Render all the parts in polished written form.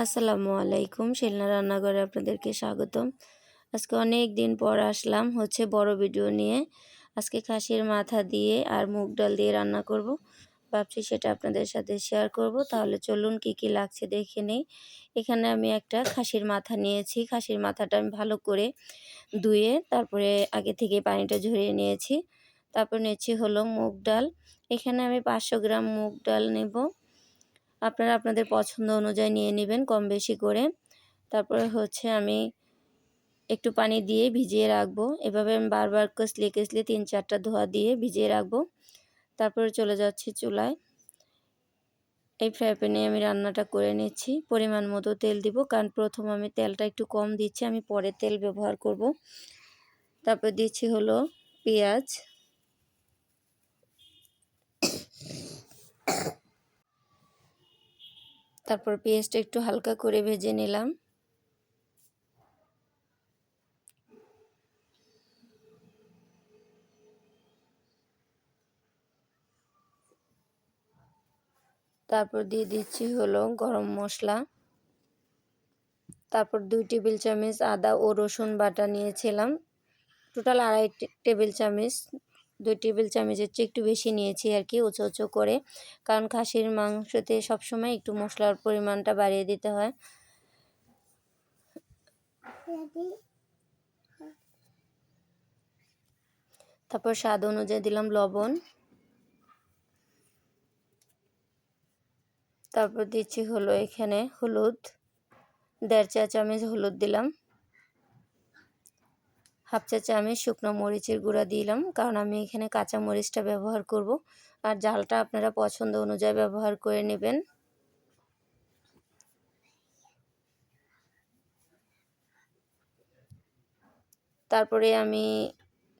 আসসালামু আলাইকুম। শিলনা রান্নাঘরে আপনাদেরকে স্বাগতম। আজকে অনেক দিন পর আসলাম বড় ভিডিও নিয়ে। আজকে খাসির মাথা দিয়ে আর মুগ ডাল দিয়ে রান্না করব। ভাবছি সেটা আপনাদের সাথে শেয়ার করব। তাহলে চলুন কি কি লাগছে দেখে নেই। এখানে আমি একটা খাসির মাথা নিয়েছি। খাসির মাথাটা আমি ভালো করে ধুয়ে তারপরে আগে থেকে পানিটা ঝরিয়ে নিয়েছি। তারপর নিচ্ছি মুগ ডাল। এখানে আমি 500 গ্রাম মুগ ডাল নেব। আপনারা আপনাদের পছন্দ অনুযায়ী নিয়ে নেবেন কম বেশি করে। তারপরে আমি একটু পানি দিয়ে ভিজিয়ে রাখবো। এভাবে আমি বারবার কষলিয়ে 3-4টা ধোয়া দিয়ে ভিজিয়ে রাখবো। তারপরে চলে যাচ্ছি চুলায়। এই ফ্রাই প্যানে আমি রান্নাটা করে নিচ্ছি। পরিমাণ মতো তেল দিব, কারণ প্রথম আমি তেলটা একটু কম দিচ্ছি, আমি পরে তেল ব্যবহার করব। তারপর দিচ্ছি পেঁয়াজ, তারপর পেঁয়াজটা একটু হালকা করে ভেজে নিলাম। তারপর দিয়ে দিচ্ছি গরম মশলা। তারপর 2 টেবিল চামচ আদা ও রসুন বাটা নিয়েছিলাম। টোটাল 2.5 টেবিল চামচ, 2 টেবিল চামচের চেয়ে একটু বেশি নিয়েছি আর কি, উঁচু উঁচু করে, কারণ খাসির মাংসতে সবসময় একটু মশলার পরিমাণটা বাড়িয়ে দিতে হয়। তারপর স্বাদ অনুযায়ী দিলাম লবণ। তারপর দিচ্ছি এখানে হলুদ, 1.5 চা চামচ হলুদ দিলাম। 1/2 চা চামচ শুকনো মরিচের গুঁড়া দিলাম, কারণ আমি এখানে কাঁচা মরিচটা ব্যবহার করব। আর ঝালটা আপনারা পছন্দ অনুযায়ী ব্যবহার করে নেবেন। তারপরে আমি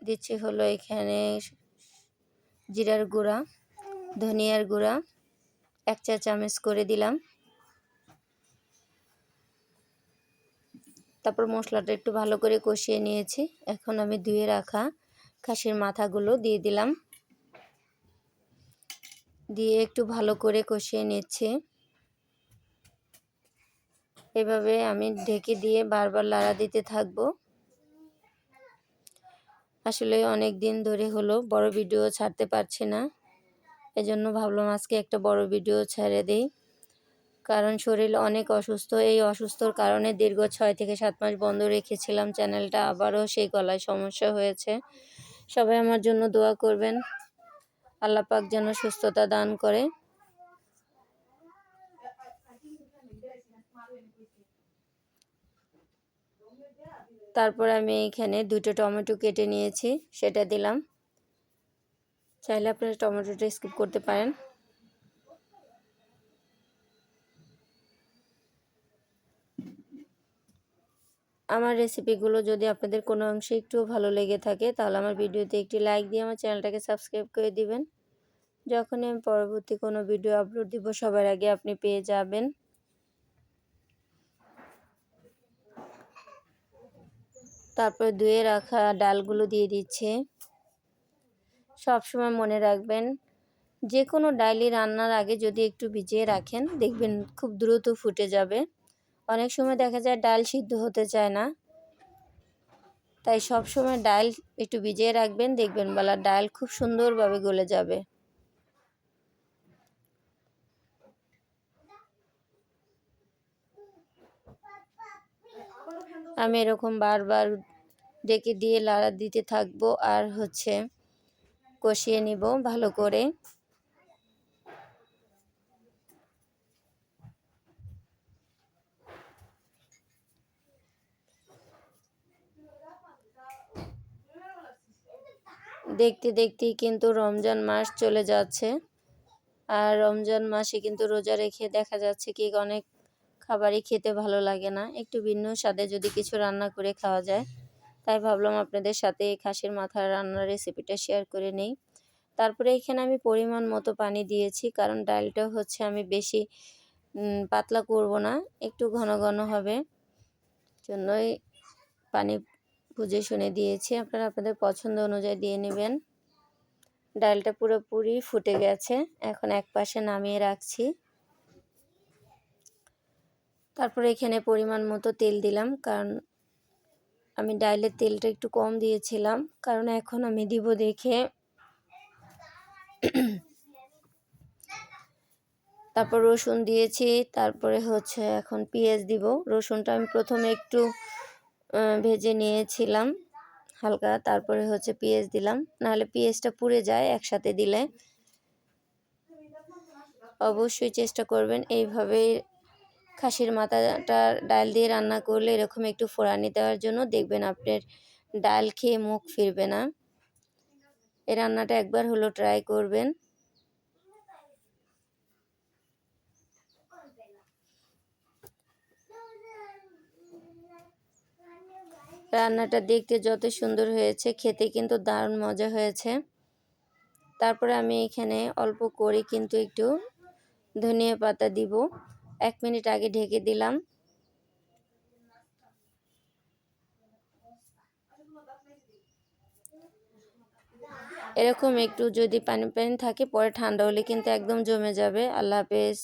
দিচ্ছি এখানে জিরার গুঁড়া, ধনিয়ার গুঁড়া 1 চা চামচ করে দিলাম। তারপর মশলাটা একটু ভালো করে কষিয়ে নিয়েছি। এখন আমি ধুয়ে রাখা খাসির মাথাগুলো দিয়ে দিলাম, দিয়ে একটু ভালো করে কষিয়ে নিচ্ছি। এভাবে আমি ঢেকে দিয়ে বারবার লাড়া দিতে থাকবো। আসলে অনেক দিন ধরে বড় ভিডিও ছাড়তে পারছি না, এজন্য ভাবলাম আজকে একটা বড় ভিডিও ছেড়ে দেই, কারণ শরীর অনেক অসুস্থ। এই অসুস্থর কারণে দীর্ঘ 6 থেকে 7 মাস বন্ধ রেখেছিলাম চ্যানেলটা, আবারও সেই গলায় সমস্যা হয়েছে। সবাই আমার জন্য দোয়া করবেন, আল্লাহ পাক যেন সুস্থতা দান করে। তারপর আমি এখানে 2টো টমেটো কেটে নিয়েছি, সেটা দিলাম। চাইলে আপনারা টমেটোটা স্কিপ করতে পারেন। আমার রেসিপিগুলো যদি আপনাদের কোনো অংশে একটু ভালো লেগে থাকে, তাহলে আমার ভিডিওতে একটি লাইক দিয়ে আমার চ্যানেলটাকে সাবস্ক্রাইব করে দিবেন। যখনই আমি পরবর্তী কোনো ভিডিও আপলোড দিব, সবার আগে আপনি পেয়ে যাবেন। তারপর ধুয়ে রাখা ডালগুলো দিয়ে দিচ্ছি। সবসময় মনে রাখবেন, যে কোনো ডালই রান্নার আগে যদি একটু ভিজিয়ে রাখেন, দেখবেন খুব দ্রুত ফুটে যাবে। অনেক সময় দেখা যায় ডাল সিদ্ধ হতে চায় না, তাই সবসময় ডাল একটু ভিজিয়ে রাখবেন, দেখবেন ডাল খুব সুন্দরভাবে গলে যাবে। আমি এরকম বারবার ডেকে দিয়ে লাড়া দিতে থাকবো, আর কষিয়ে নিব ভালো করে। দেখতে দেখতেই কিন্তু রমজান মাস চলে যাচ্ছে, আর রমজান মাসে কিন্তু রোজা রেখে দেখা যাচ্ছে কি অনেক খাবারই খেতে ভালো লাগে না, একটু ভিন্ন স্বাদে যদি কিছু রান্না করে খাওয়া যায়। তাই ভাবলাম আপনাদের সাথে এই খাসির মাথার রান্নার রেসিপিটা শেয়ার করে নেই। তারপরে এখানে আমি পরিমাণ মতো পানি দিয়েছি, কারণ ডালটা আমি বেশি পাতলা করব না, একটু ঘন ঘন হবে, জন্যই পানি বুঝে শুনে দিয়েছি। আপনারা আপনাদের পছন্দ অনুযায়ী দিয়ে নেবেন। ডালটা পুরোপুরি ফুটে গেছে, এখন এক পাশে নামিয়ে রাখছি। তারপরে এখানে পরিমাণ মতো তেল দিলাম, কারণ আমি ডালের তেলটা একটু কম দিয়েছিলাম, কারণ এখন আমি দিব দেখে। তারপর রসুন দিয়েছি, তারপরে হচ্ছে এখন পেঁয়াজ দিব। রসুনটা আমি প্রথমে একটু ভেজে নিয়েছিলাম হালকা, তারপরে হচ্ছে পেঁয়াজ দিলাম, নাহলে পেঁয়াজটা পুড়ে যায় একসাথে দিলে। অবশ্যই চেষ্টা করবেন এইভাবে খাসির মাথাটা ডাল দিয়ে রান্না করলে এরকম একটু ফোড়ানি দেওয়ার জন্য, দেখবেন আপনার ডাল খেয়ে মুখ ফিরবে না। এই রান্নাটা একবার হলো ট্রাই করবেন। রান্নাটা দেখতে যত সুন্দর হয়েছে, খেতে কিন্তু দারুণ মজা হয়েছে। তারপরে আমি এখানে অল্প করে কিন্তু একটু ধনিয়া পাতা দিব। 1 মিনিট আগে ঢেকে দিলাম। এরকম একটু যদি পানি পানি থাকে, পরে ঠান্ডা হলে কিন্তু একদম জমে যাবে। আল্লাহ হাফেজ।